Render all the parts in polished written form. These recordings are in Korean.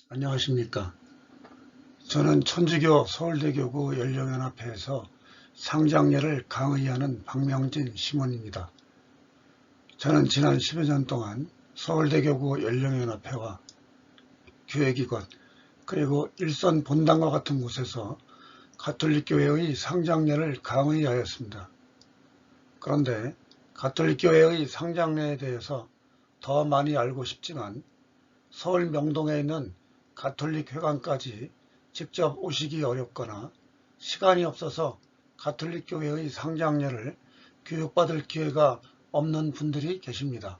안녕하십니까. 저는 천주교 서울대교구 연령연합회에서 상장례를 강의하는 박명진 시몬입니다. 저는 지난 10여 년 동안 서울대교구 연령연합회와 교회기관 그리고 일선 본당과 같은 곳에서 가톨릭교회의 상장례를 강의하였습니다. 그런데 가톨릭교회의 상장례에 대해서 더 많이 알고 싶지만 서울 명동에 있는 가톨릭 회관까지 직접 오시기 어렵거나 시간이 없어서 가톨릭 교회의 상장례를 교육받을 기회가 없는 분들이 계십니다.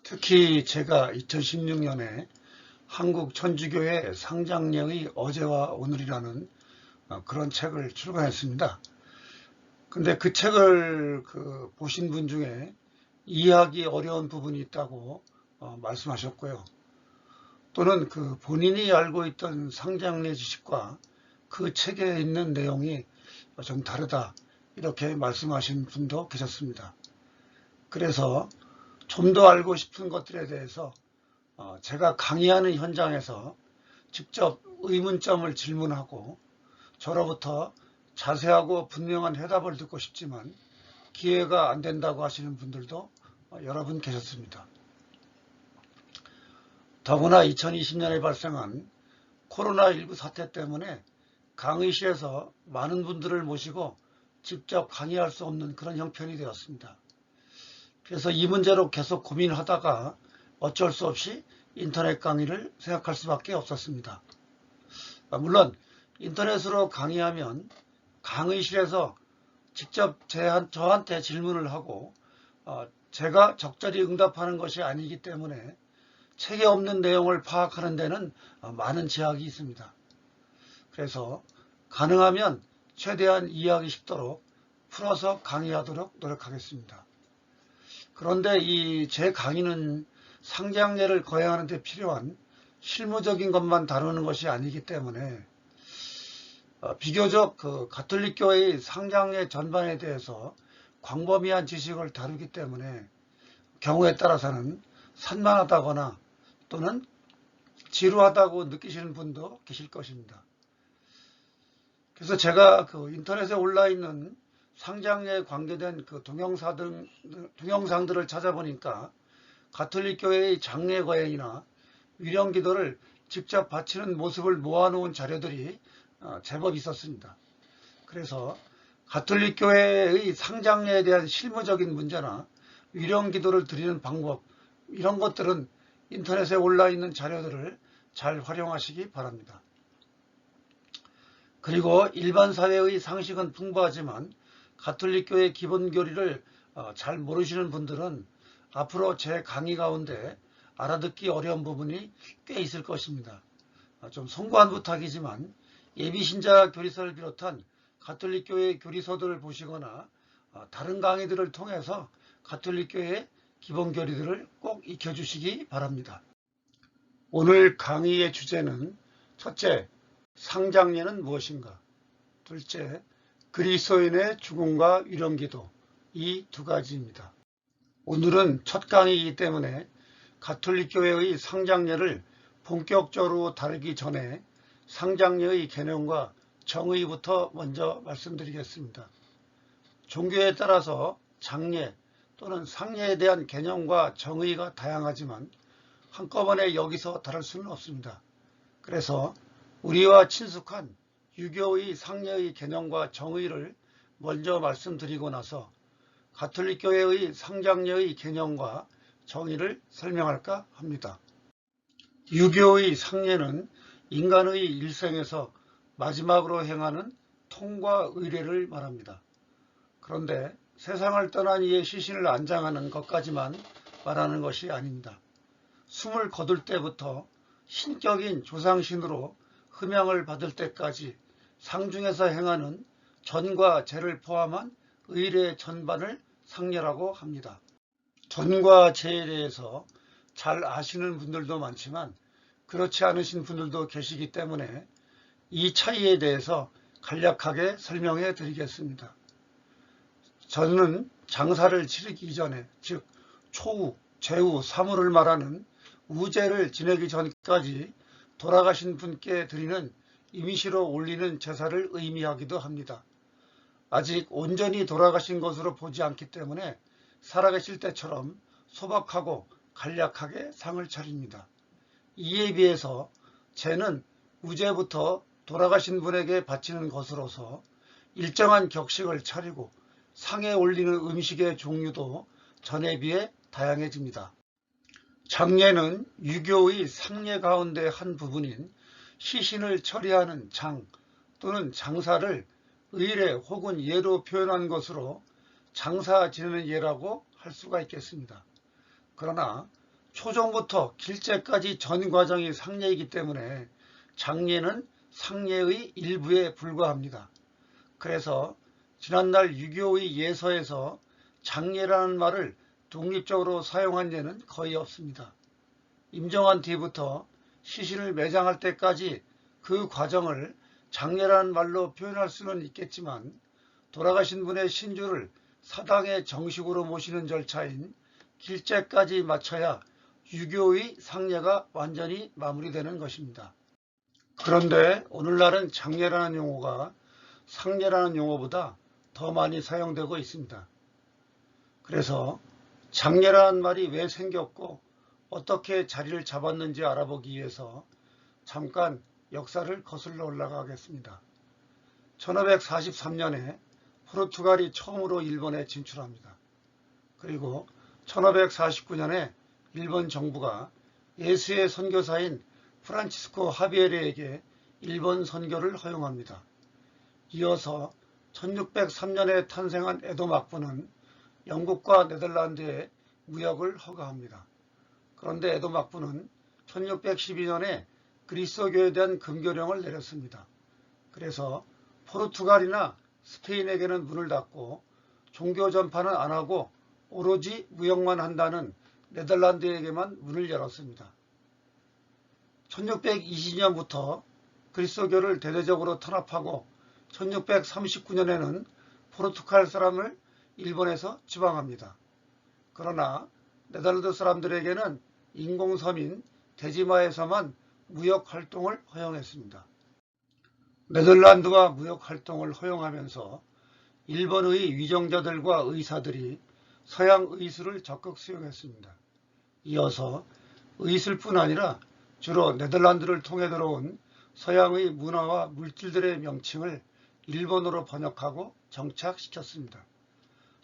특히 제가 2016년에 한국 천주교회 상장례의 어제와 오늘이라는 그런 책을 출간했습니다. 근데 그 책을 보신 분 중에 이해하기 어려운 부분이 있다고 말씀하셨고요. 또는 본인이 알고 있던 상장례 지식과 그 책에 있는 내용이 좀 다르다 이렇게 말씀하신 분도 계셨습니다. 그래서 좀 더 알고 싶은 것들에 대해서 제가 강의하는 현장에서 직접 의문점을 질문하고 저로부터 자세하고 분명한 해답을 듣고 싶지만 기회가 안 된다고 하시는 분들도 여러 분 계셨습니다. 더구나 2020년에 발생한 코로나19 사태 때문에 강의실에서 많은 분들을 모시고 직접 강의할 수 없는 그런 형편이 되었습니다. 그래서 이 문제로 계속 고민하다가 어쩔 수 없이 인터넷 강의를 생각할 수밖에 없었습니다. 물론 인터넷으로 강의하면 강의실에서 직접 저한테 질문을 하고 제가 적절히 응답하는 것이 아니기 때문에 책에 없는 내용을 파악하는 데는 많은 제약이 있습니다. 그래서 가능하면 최대한 이해하기 쉽도록 풀어서 강의하도록 노력하겠습니다. 그런데 제 강의는 상장례를 거행하는 데 필요한 실무적인 것만 다루는 것이 아니기 때문에 비교적 가톨릭교회의 상장례 전반에 대해서 광범위한 지식을 다루기 때문에 경우에 따라서는 산만하다거나 또는 지루하다고 느끼시는 분도 계실 것입니다. 그래서 제가 인터넷에 올라있는 상장례에 관계된 동영상들을 찾아보니까 가톨릭 교회의 장례 거행이나 위령 기도를 직접 바치는 모습을 모아놓은 자료들이 제법 있었습니다. 그래서 가톨릭 교회의 상장례에 대한 실무적인 문제나 위령 기도를 드리는 방법 이런 것들은 인터넷에 올라있는 자료들을 잘 활용하시기 바랍니다. 그리고 일반 사회의 상식은 풍부하지만 가톨릭 교회 기본 교리를 잘 모르시는 분들은 앞으로 제 강의 가운데 알아듣기 어려운 부분이 꽤 있을 것입니다. 좀 송구한 부탁이지만 예비신자 교리서를 비롯한 가톨릭 교회 교리서들을 보시거나 다른 강의들을 통해서 가톨릭 교회의 기본 교리들을 꼭 익혀주시기 바랍니다. 오늘 강의의 주제는 첫째, 상장례는 무엇인가? 둘째, 그리스도인의 죽음과 위령기도 이 두 가지입니다. 오늘은 첫 강의이기 때문에 가톨릭 교회의 상장례를 본격적으로 다루기 전에 상장례의 개념과 정의부터 먼저 말씀드리겠습니다. 종교에 따라서 장례 또는 상례에 대한 개념과 정의가 다양하지만 한꺼번에 여기서 다룰 수는 없습니다. 그래서 우리와 친숙한 유교의 상례의 개념과 정의를 먼저 말씀드리고 나서 가톨릭 교회의 상장례의 개념과 정의를 설명할까 합니다. 유교의 상례는 인간의 일생에서 마지막으로 행하는 통과 의례를 말합니다. 그런데 세상을 떠난 이의 시신을 안장하는 것까지만 말하는 것이 아닙니다. 숨을 거둘 때부터 신격인 조상신으로 흠양을 받을 때까지 상중에서 행하는 전과 제를 포함한 의례 전반을 상례라고 합니다. 전과 제에 대해서 잘 아시는 분들도 많지만 그렇지 않으신 분들도 계시기 때문에 이 차이에 대해서 간략하게 설명해 드리겠습니다. 저는 장사를 치르기 이전에, 즉 초우, 제우, 사무를 말하는 우제를 지내기 전까지 돌아가신 분께 드리는 임시로 올리는 제사를 의미하기도 합니다. 아직 온전히 돌아가신 것으로 보지 않기 때문에 살아계실 때처럼 소박하고 간략하게 상을 차립니다. 이에 비해서 제는 우제부터 돌아가신 분에게 바치는 것으로서 일정한 격식을 차리고 상에 올리는 음식의 종류도 전에 비해 다양해집니다. 장례는 유교의 상례 가운데 한 부분인 시신을 처리하는 장 또는 장사를 의례 혹은 예로 표현한 것으로 장사 지내는 예라고 할 수가 있겠습니다. 그러나 초정부터 길제까지 전 과정이 상례이기 때문에 장례는 상례의 일부에 불과합니다. 그래서 지난날 유교의 예서에서 장례라는 말을 독립적으로 사용한 예는 거의 없습니다. 임종한 뒤부터 시신을 매장할 때까지 그 과정을 장례라는 말로 표현할 수는 있겠지만 돌아가신 분의 신주를 사당에 정식으로 모시는 절차인 길제까지 마쳐야 유교의 상례가 완전히 마무리되는 것입니다. 그런데 오늘날은 장례라는 용어가 상례라는 용어보다 더 많이 사용되고 있습니다. 그래서 장례라는 말이 왜 생겼고 어떻게 자리를 잡았는지 알아보기 위해서 잠깐 역사를 거슬러 올라가겠습니다. 1543년에 포르투갈이 처음으로 일본에 진출합니다. 그리고 1549년에 일본 정부가 예수의 선교사인 프란치스코 하비에르에게 일본 선교를 허용합니다. 이어서 1603년에 탄생한 에도 막부는 영국과 네덜란드에 무역을 허가합니다. 그런데 에도 막부는 1612년에 그리스도교에 대한 금교령을 내렸습니다. 그래서 포르투갈이나 스페인에게는 문을 닫고 종교 전파는 안 하고 오로지 무역만 한다는 네덜란드에게만 문을 열었습니다. 1620년부터 그리스도교를 대대적으로 탄압하고 1639년에는 포르투갈 사람을 일본에서 지방합니다. 그러나 네덜란드 사람들에게는 인공섬인 데지마에서만 무역활동을 허용했습니다. 네덜란드와 무역활동을 허용하면서 일본의 위정자들과 의사들이 서양 의술을 적극 수용했습니다. 이어서 의술뿐 아니라 주로 네덜란드를 통해 들어온 서양의 문화와 물질들의 명칭을 일본어로 번역하고 정착시켰습니다.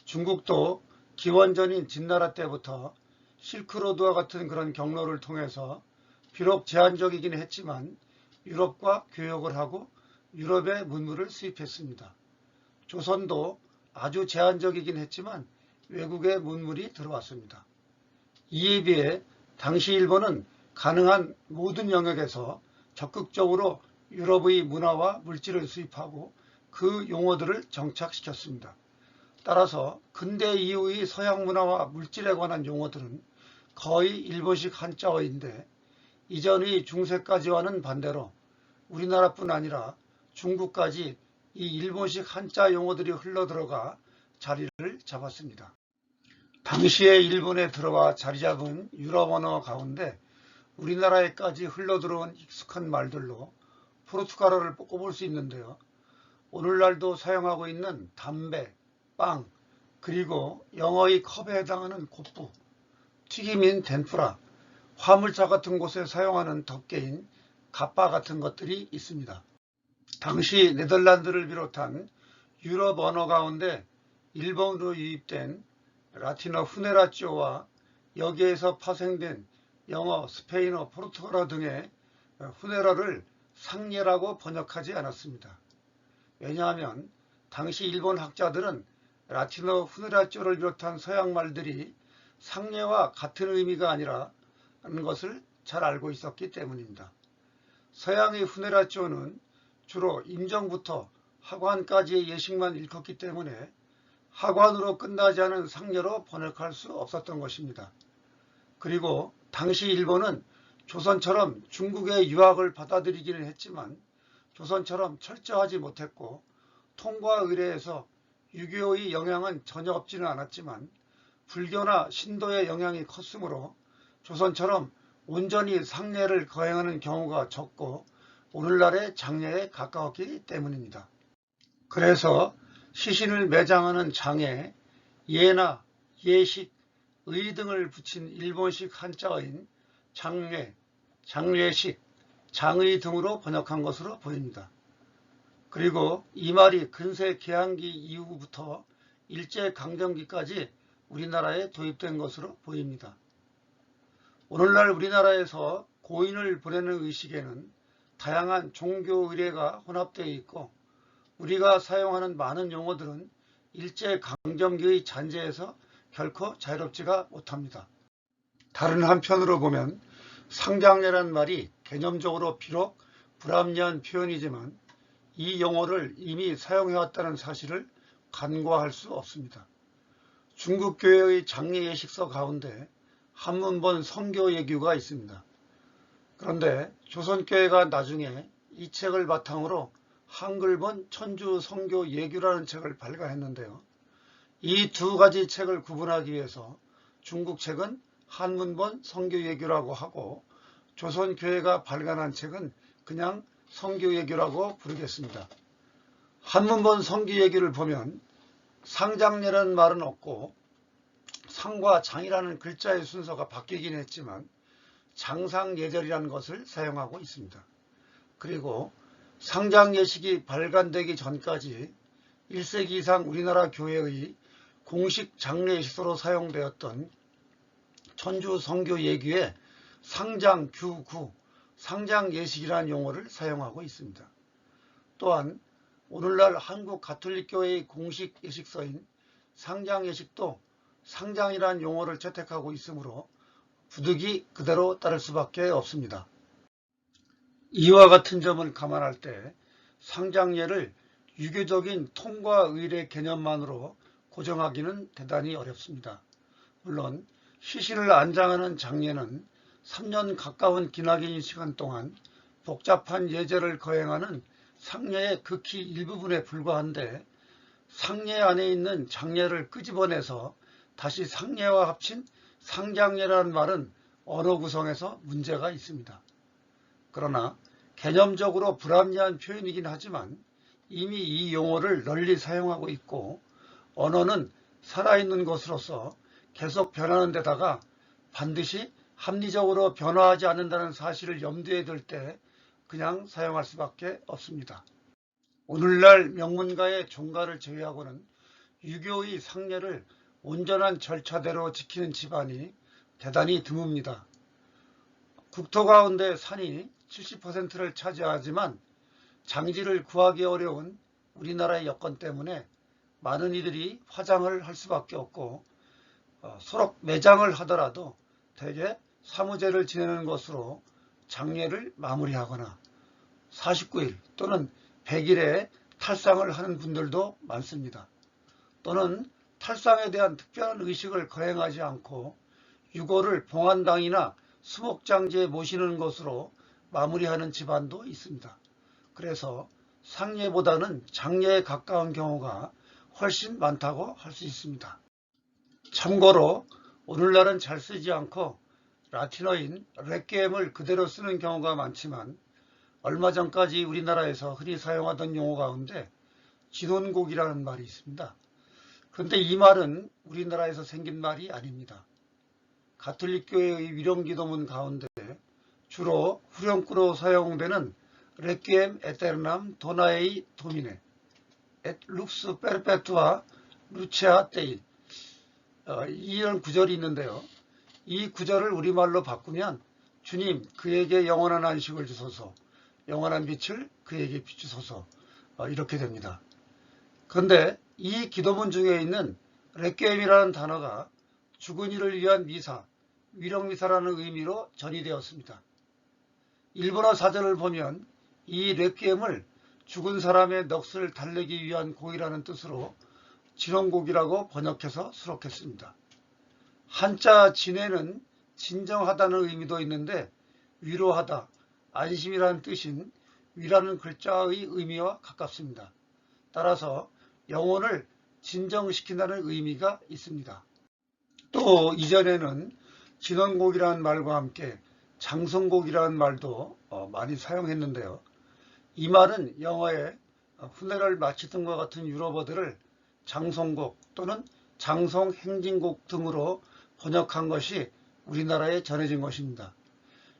중국도 기원전인 진나라 때부터 실크로드와 같은 그런 경로를 통해서 비록 제한적이긴 했지만 유럽과 교역을 하고 유럽의 문물을 수입했습니다. 조선도 아주 제한적이긴 했지만 외국의 문물이 들어왔습니다. 이에 비해 당시 일본은 가능한 모든 영역에서 적극적으로 유럽의 문화와 물질을 수입하고 그 용어들을 정착시켰습니다. 따라서 근대 이후의 서양 문화와 물질에 관한 용어들은 거의 일본식 한자어인데 이전의 중세까지와는 반대로 우리나라뿐 아니라 중국까지 이 일본식 한자 용어들이 흘러들어가 자리를 잡았습니다. 당시에 일본에 들어와 자리 잡은 유럽 언어 가운데 우리나라에까지 흘러들어온 익숙한 말들로 포르투갈어를 꼽을 수 있는데요. 오늘날도 사용하고 있는 담배, 빵, 그리고 영어의 컵에 해당하는 콧부, 튀김인 덴푸라, 화물차 같은 곳에 사용하는 덮개인 갑바 같은 것들이 있습니다. 당시 네덜란드를 비롯한 유럽 언어 가운데 일본으로 유입된 라틴어 후네라치오와 여기에서 파생된 영어, 스페인어, 포르투갈어 등의 후네라를 상례라고 번역하지 않았습니다. 왜냐하면 당시 일본 학자들은 라틴어 후네라치오를 비롯한 서양 말들이 상례와 같은 의미가 아니라는 것을 잘 알고 있었기 때문입니다. 서양의 후네라치오는 주로 임정부터 하관까지의 예식만 일컫기 때문에 하관으로 끝나지 않은 상례로 번역할 수 없었던 것입니다. 그리고 당시 일본은 조선처럼 중국의 유학을 받아들이기는 했지만 조선처럼 철저하지 못했고 통과 의례에서 유교의 영향은 전혀 없지는 않았지만 불교나 신도의 영향이 컸으므로 조선처럼 온전히 상례를 거행하는 경우가 적고 오늘날의 장례에 가까웠기 때문입니다. 그래서 시신을 매장하는 장에 예나 예식, 의 등을 붙인 일본식 한자어인 장례, 장례식, 장의 등으로 번역한 것으로 보입니다. 그리고 이 말이 근세 개항기 이후부터 일제강점기까지 우리나라에 도입된 것으로 보입니다. 오늘날 우리나라에서 고인을 보내는 의식에는 다양한 종교 의례가 혼합되어 있고 우리가 사용하는 많은 용어들은 일제강점기의 잔재에서 결코 자유롭지가 못합니다. 다른 한편으로 보면 상장례란 말이 개념적으로 비록 불합리한 표현이지만 이 용어를 이미 사용해왔다는 사실을 간과할 수 없습니다. 중국교회의 장례 예식서 가운데 한문본 성교예규가 있습니다. 그런데 조선교회가 나중에 이 책을 바탕으로 한글본 천주성교예규라는 책을 발간했는데요. 이 두 가지 책을 구분하기 위해서 중국 책은 한문본 성교예규라고 하고 조선교회가 발간한 책은 그냥 성교예규라고 부르겠습니다. 한문본 성교예규를 보면 상장례라는 말은 없고 상과 장이라는 글자의 순서가 바뀌긴 했지만 장상예절이라는 것을 사용하고 있습니다. 그리고 상장예식이 발간되기 전까지 1세기 이상 우리나라 교회의 공식 장례예식서로 사용되었던 천주성교예규에 상장규구, 상장예식이라는 용어를 사용하고 있습니다. 또한 오늘날 한국 가톨릭교회의 공식 예식서인 상장예식도 상장이라는 용어를 채택하고 있으므로 부득이 그대로 따를 수밖에 없습니다. 이와 같은 점을 감안할 때 상장례를 유교적인 통과 의례 개념만으로 고정하기는 대단히 어렵습니다. 물론 시신을 안장하는 장례는 3년 가까운 기나긴 시간 동안 복잡한 예절을 거행하는 상례의 극히 일부분에 불과한데 상례 안에 있는 장례를 끄집어내서 다시 상례와 합친 상장례라는 말은 언어 구성에서 문제가 있습니다. 그러나 개념적으로 불합리한 표현이긴 하지만 이미 이 용어를 널리 사용하고 있고 언어는 살아있는 것으로서 계속 변하는 데다가 반드시 합리적으로 변화하지 않는다는 사실을 염두에 둘 때 그냥 사용할 수밖에 없습니다. 오늘날 명문가의 종가를 제외하고는 유교의 상례를 온전한 절차대로 지키는 집안이 대단히 드뭅니다. 국토 가운데 산이 70%를 차지하지만 장지를 구하기 어려운 우리나라의 여건 때문에 많은 이들이 화장을 할 수밖에 없고 소록 매장을 하더라도 대개 사무제를 지내는 것으로 장례를 마무리하거나 49일 또는 100일에 탈상을 하는 분들도 많습니다. 또는 탈상에 대한 특별한 의식을 거행하지 않고 유골을 봉안당이나 수목장지에 모시는 것으로 마무리하는 집안도 있습니다. 그래서 상례보다는 장례에 가까운 경우가 훨씬 많다고 할 수 있습니다. 참고로 오늘날은 잘 쓰지 않고 라틴어인 레퀴엠을 그대로 쓰는 경우가 많지만 얼마 전까지 우리나라에서 흔히 사용하던 용어 가운데 진혼곡이라는 말이 있습니다. 그런데 이 말은 우리나라에서 생긴 말이 아닙니다. 가톨릭교회의 위령기도문 가운데 주로 후렴구로 사용되는 레퀴엠 에테르남 도나에이 도미네 엣 룩스 페르페투아 루체아 데이 이런 구절이 있는데요. 이 구절을 우리말로 바꾸면 주님 그에게 영원한 안식을 주소서, 영원한 빛을 그에게 비추소서 이렇게 됩니다. 그런데 이 기도문 중에 있는 레퀴엠이라는 단어가 죽은 이를 위한 미사, 위령미사라는 의미로 전이되었습니다. 일본어 사전을 보면 이 레퀴엠을 죽은 사람의 넋을 달래기 위한 곡이라는 뜻으로 진혼곡이라고 번역해서 수록했습니다. 한자 진해는 진정하다는 의미도 있는데 위로하다, 안심이라는 뜻인 위라는 글자의 의미와 가깝습니다. 따라서 영혼을 진정시킨다는 의미가 있습니다. 또 이전에는 진혼곡이라는 말과 함께 장성곡이라는 말도 많이 사용했는데요. 이 말은 영어의 훈례를 마치던과 같은 유럽어들을 장송곡 또는 장송행진곡 등으로 번역한 것이 우리나라에 전해진 것입니다.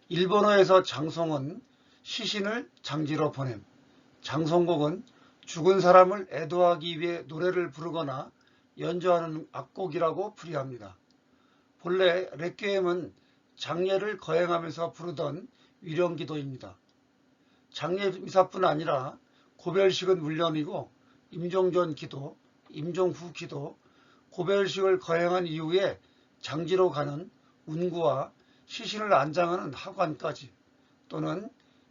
일본어에서 장송은 시신을 장지로 보냄, 장송곡은 죽은 사람을 애도하기 위해 노래를 부르거나 연주하는 악곡이라고 풀이합니다. 본래 레퀴엠은 장례를 거행하면서 부르던 위령기도입니다. 장례미사뿐 아니라 고별식은 물론이고 임종전 기도, 임종후 기도, 고별식을 거행한 이후에 장지로 가는 운구와 시신을 안장하는 하관까지 또는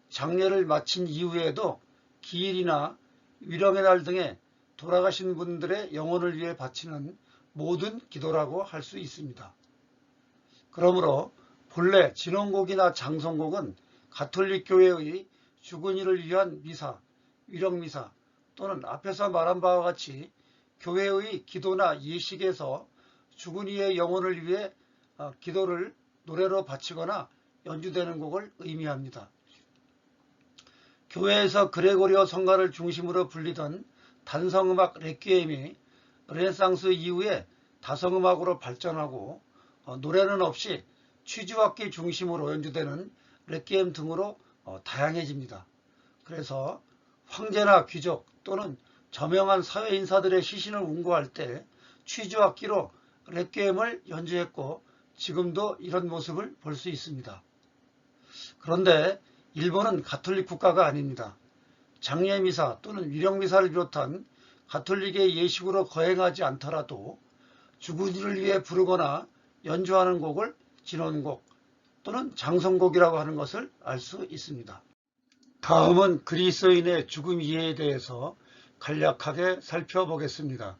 장례를 마친 이후에도 기일이나 위령의 날 등에 돌아가신 분들의 영혼을 위해 바치는 모든 기도라고 할 수 있습니다. 그러므로 본래 진원곡이나 장성곡은 가톨릭 교회의 죽은 이를 위한 미사, 위령미사 또는 앞에서 말한 바와 같이 교회의 기도나 예식에서 죽은 이의 영혼을 위해 기도를 노래로 바치거나 연주되는 곡을 의미합니다. 교회에서 그레고리오 성가를 중심으로 불리던 단성음악 레퀴엠이 르네상스 이후에 다성음악으로 발전하고 노래는 없이 취주악기 중심으로 연주되는 레퀴엠 등으로 다양해집니다. 그래서 황제나 귀족 또는 저명한 사회인사들의 시신을 운구할 때 취주악기로 레퀴엠을 연주했고 지금도 이런 모습을 볼 수 있습니다. 그런데 일본은 가톨릭 국가가 아닙니다. 장례미사 또는 위령미사를 비롯한 가톨릭의 예식으로 거행하지 않더라도 죽은 이를 위해 부르거나 연주하는 곡을 진원곡 또는 장성곡이라고 하는 것을 알 수 있습니다. 다음은 그리스도인의 죽음 이해에 대해서 간략하게 살펴보겠습니다.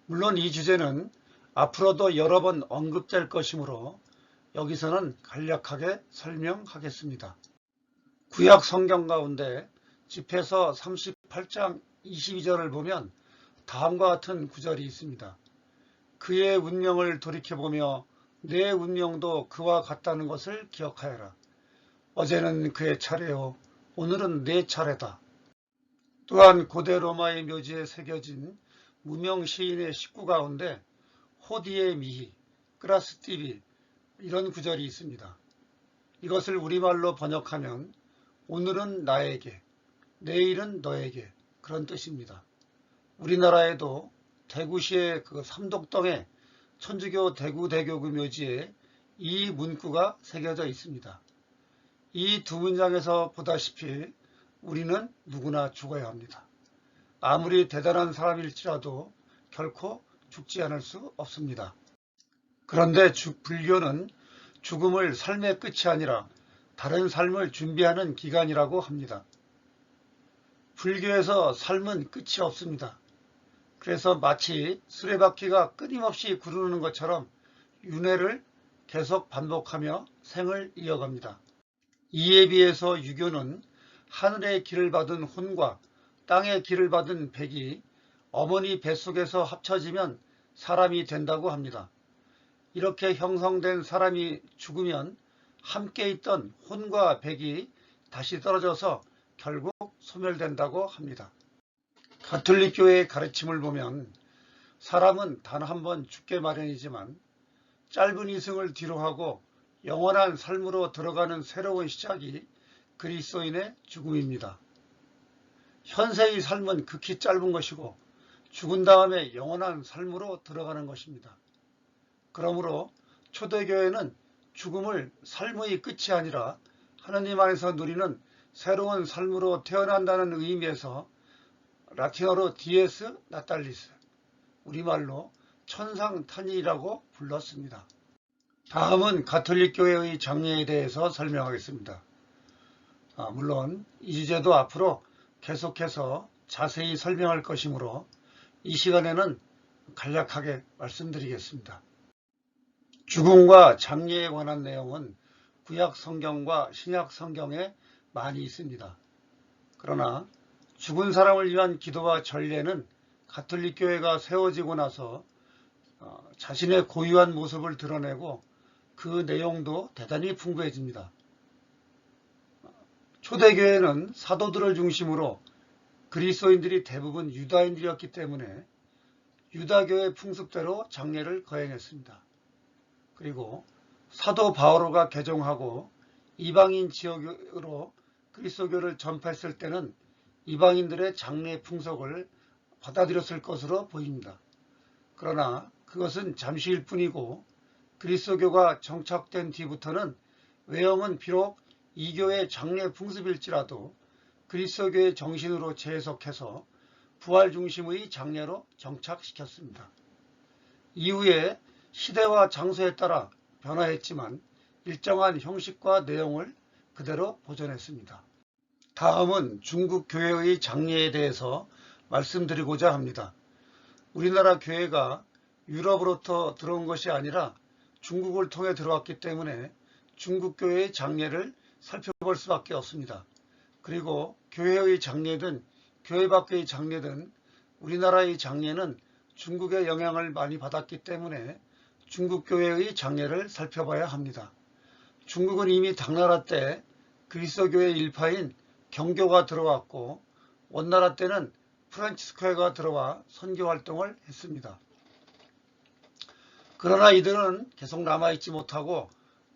물론 이 주제는 앞으로도 여러 번 언급될 것이므로 여기서는 간략하게 설명하겠습니다. 구약 성경 가운데 집회서 38장 22절을 보면 다음과 같은 구절이 있습니다. 그의 운명을 돌이켜보며 내 운명도 그와 같다는 것을 기억하여라. 어제는 그의 차례요 오늘은 내 차례다. 또한 고대 로마의 묘지에 새겨진 무명 시인의 식구 가운데 호디의 미히, 크라스티비 이런 구절이 있습니다. 이것을 우리말로 번역하면 오늘은 나에게, 내일은 너에게 그런 뜻입니다. 우리나라에도 대구시의 그 삼독동에 천주교 대구대교구 묘지에 이 문구가 새겨져 있습니다. 이 두 문장에서 보다시피 우리는 누구나 죽어야 합니다. 아무리 대단한 사람일지라도 결코 죽지 않을 수 없습니다. 그런데 불교는 죽음을 삶의 끝이 아니라 다른 삶을 준비하는 기간이라고 합니다. 불교에서 삶은 끝이 없습니다. 그래서 마치 수레바퀴가 끊임없이 구르는 것처럼 윤회를 계속 반복하며 생을 이어갑니다. 이에 비해서 유교는 하늘의 길을 받은 혼과 땅의 길을 받은 백이 어머니 뱃속에서 합쳐지면 사람이 된다고 합니다. 이렇게 형성된 사람이 죽으면 함께 있던 혼과 백이 다시 떨어져서 결국 소멸된다고 합니다. 가톨릭 교회의 가르침을 보면 사람은 단 한 번 죽게 마련이지만 짧은 이승을 뒤로하고 영원한 삶으로 들어가는 새로운 시작이 그리스도인의 죽음입니다. 현세의 삶은 극히 짧은 것이고 죽은 다음에 영원한 삶으로 들어가는 것입니다. 그러므로 초대교회는 죽음을 삶의 끝이 아니라 하느님 안에서 누리는 새로운 삶으로 태어난다는 의미에서 라틴어로 디에스 나탈리스, 우리말로 천상탄일이라고 불렀습니다. 다음은 가톨릭 교회의 장례에 대해서 설명하겠습니다. 물론 이 주제도 앞으로 계속해서 자세히 설명할 것이므로 이 시간에는 간략하게 말씀드리겠습니다. 죽음과 장례에 관한 내용은 구약 성경과 신약 성경에 많이 있습니다. 그러나 죽은 사람을 위한 기도와 전례는 가톨릭 교회가 세워지고 나서 자신의 고유한 모습을 드러내고 그 내용도 대단히 풍부해집니다. 초대교회는 사도들을 중심으로 그리스도인들이 대부분 유다인들이었기 때문에 유다교의 풍습대로 장례를 거행했습니다. 그리고 사도 바오로가 개종하고 이방인 지역으로 그리스도교를 전파했을 때는 이방인들의 장례 풍속을 받아들였을 것으로 보입니다. 그러나 그것은 잠시일 뿐이고 그리스도교가 정착된 뒤부터는 외형은 비록 이교의 장례 풍습일지라도 그리스도교의 정신으로 재해석해서 부활 중심의 장례로 정착시켰습니다. 이후에 시대와 장소에 따라 변화했지만 일정한 형식과 내용을 그대로 보존했습니다. 다음은 중국 교회의 장례에 대해서 말씀드리고자 합니다. 우리나라 교회가 유럽으로부터 들어온 것이 아니라 중국을 통해 들어왔기 때문에 중국 교회의 장례를 살펴볼 수밖에 없습니다. 그리고 교회의 장례든 교회 밖의 장례든 우리나라의 장례는 중국의 영향을 많이 받았기 때문에 중국 교회의 장례를 살펴봐야 합니다. 중국은 이미 당나라 때 그리스도교의 일파인 경교가 들어왔고 원나라 때는 프란치스코가 들어와 선교 활동을 했습니다. 그러나 이들은 계속 남아있지 못하고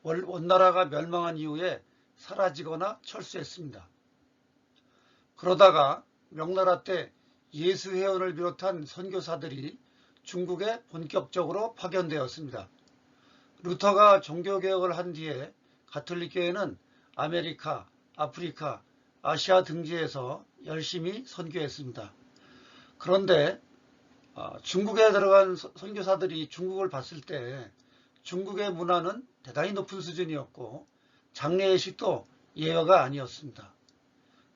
원나라가 멸망한 이후에 사라지거나 철수했습니다. 그러다가 명나라 때 예수회원을 비롯한 선교사들이 중국에 본격적으로 파견되었습니다. 루터가 종교개혁을 한 뒤에 가톨릭교회는 아메리카, 아프리카, 아시아 등지에서 열심히 선교했습니다. 그런데 중국에 들어간 선교사들이 중국을 봤을 때 중국의 문화는 대단히 높은 수준이었고 장례예식도 예외가 아니었습니다.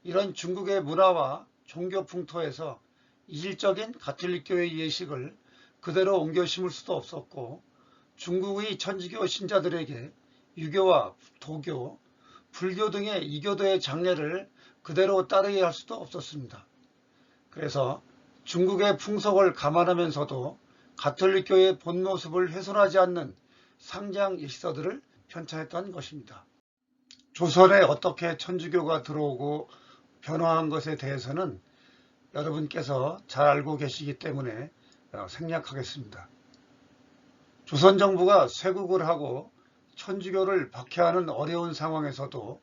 이런 중국의 문화와 종교 풍토에서 이질적인 가톨릭교의 예식을 그대로 옮겨 심을 수도 없었고 중국의 천주교 신자들에게 유교와 도교, 불교 등의 이교도의 장례를 그대로 따르게 할 수도 없었습니다. 그래서 중국의 풍속을 감안하면서도 가톨릭교의 본 모습을 훼손하지 않는 상장 예식서들을 편찬했던 것입니다. 조선에 어떻게 천주교가 들어오고 변화한 것에 대해서는 여러분께서 잘 알고 계시기 때문에 생략하겠습니다. 조선 정부가 쇄국을 하고 천주교를 박해하는 어려운 상황에서도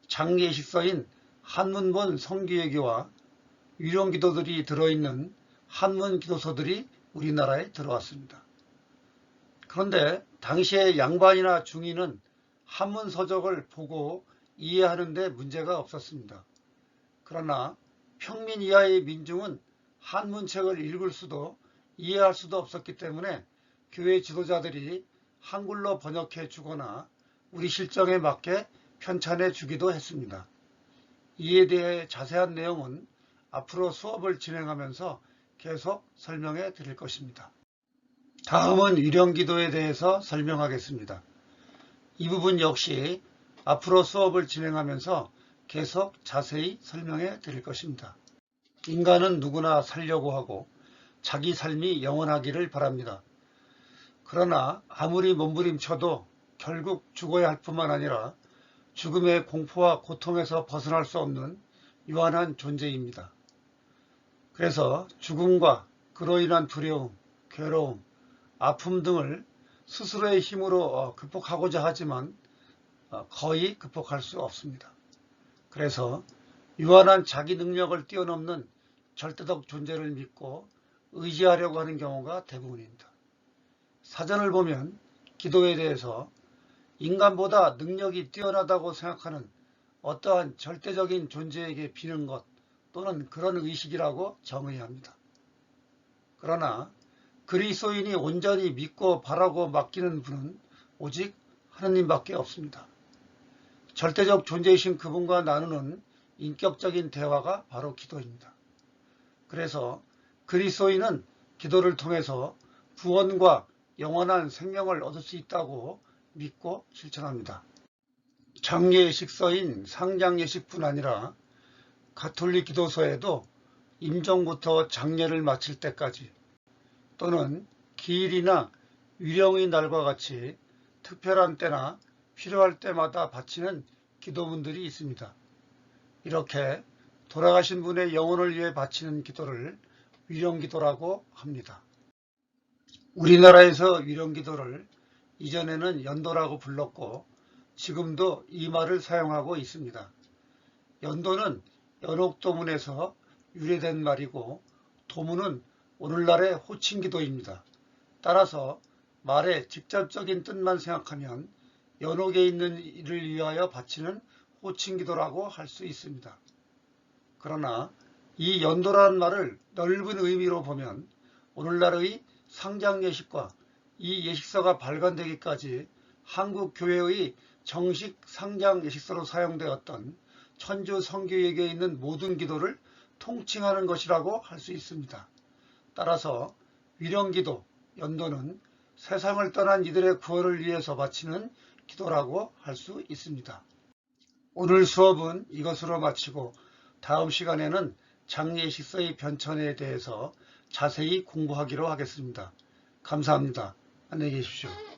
장례식서인 한문본 성기예기와 유령기도들이 들어있는 한문기도서들이 우리나라에 들어왔습니다. 그런데 당시에 양반이나 중인은 한문서적을 보고 이해하는 데 문제가 없었습니다. 그러나 평민 이하의 민중은 한문책을 읽을 수도 이해할 수도 없었기 때문에 교회 지도자들이 한글로 번역해 주거나 우리 실정에 맞게 편찬해 주기도 했습니다. 이에 대해 자세한 내용은 앞으로 수업을 진행하면서 계속 설명해 드릴 것입니다. 다음은 유령기도에 대해서 설명하겠습니다. 이 부분 역시 앞으로 수업을 진행하면서 계속 자세히 설명해 드릴 것입니다. 인간은 누구나 살려고 하고 자기 삶이 영원하기를 바랍니다. 그러나 아무리 몸부림쳐도 결국 죽어야 할 뿐만 아니라 죽음의 공포와 고통에서 벗어날 수 없는 유한한 존재입니다. 그래서 죽음과 그로 인한 두려움, 괴로움, 아픔 등을 스스로의 힘으로 극복하고자 하지만 거의 극복할 수 없습니다. 그래서 유한한 자기 능력을 뛰어넘는 절대적 존재를 믿고 의지하려고 하는 경우가 대부분입니다. 사전을 보면 기도에 대해서 인간보다 능력이 뛰어나다고 생각하는 어떠한 절대적인 존재에게 비는 것 또는 그런 의식이라고 정의합니다. 그러나 그리스도인이 온전히 믿고 바라고 맡기는 분은 오직 하느님밖에 없습니다. 절대적 존재이신 그분과 나누는 인격적인 대화가 바로 기도입니다. 그래서 그리스도인은 기도를 통해서 구원과 영원한 생명을 얻을 수 있다고 믿고 실천합니다. 장례예식서인 상장예식뿐 아니라 가톨릭 기도서에도 임종부터 장례를 마칠 때까지 또는 기일이나 위령의 날과 같이 특별한 때나 필요할 때마다 바치는 기도문들이 있습니다. 이렇게 돌아가신 분의 영혼을 위해 바치는 기도를 위령기도라고 합니다. 우리나라에서 위령기도를 이전에는 연도라고 불렀고 지금도 이 말을 사용하고 있습니다. 연도는 연옥도문에서 유래된 말이고 도문은 오늘날의 호칭기도입니다. 따라서 말의 직접적인 뜻만 생각하면 연옥에 있는 이를 위하여 바치는 호칭기도라고 할 수 있습니다. 그러나 이 연도라는 말을 넓은 의미로 보면 오늘날의 상장예식과 이 예식서가 발간되기까지 한국 교회의 정식 상장예식서로 사용되었던 천주 성교예교에 있는 모든 기도를 통칭하는 것이라고 할 수 있습니다. 따라서 위령기도, 연도는 세상을 떠난 이들의 구원을 위해서 바치는 기도라고 할 수 있습니다. 오늘 수업은 이것으로 마치고 다음 시간에는 장례식서의 변천에 대해서 자세히 공부하기로 하겠습니다. 감사합니다. 안녕히 계십시오.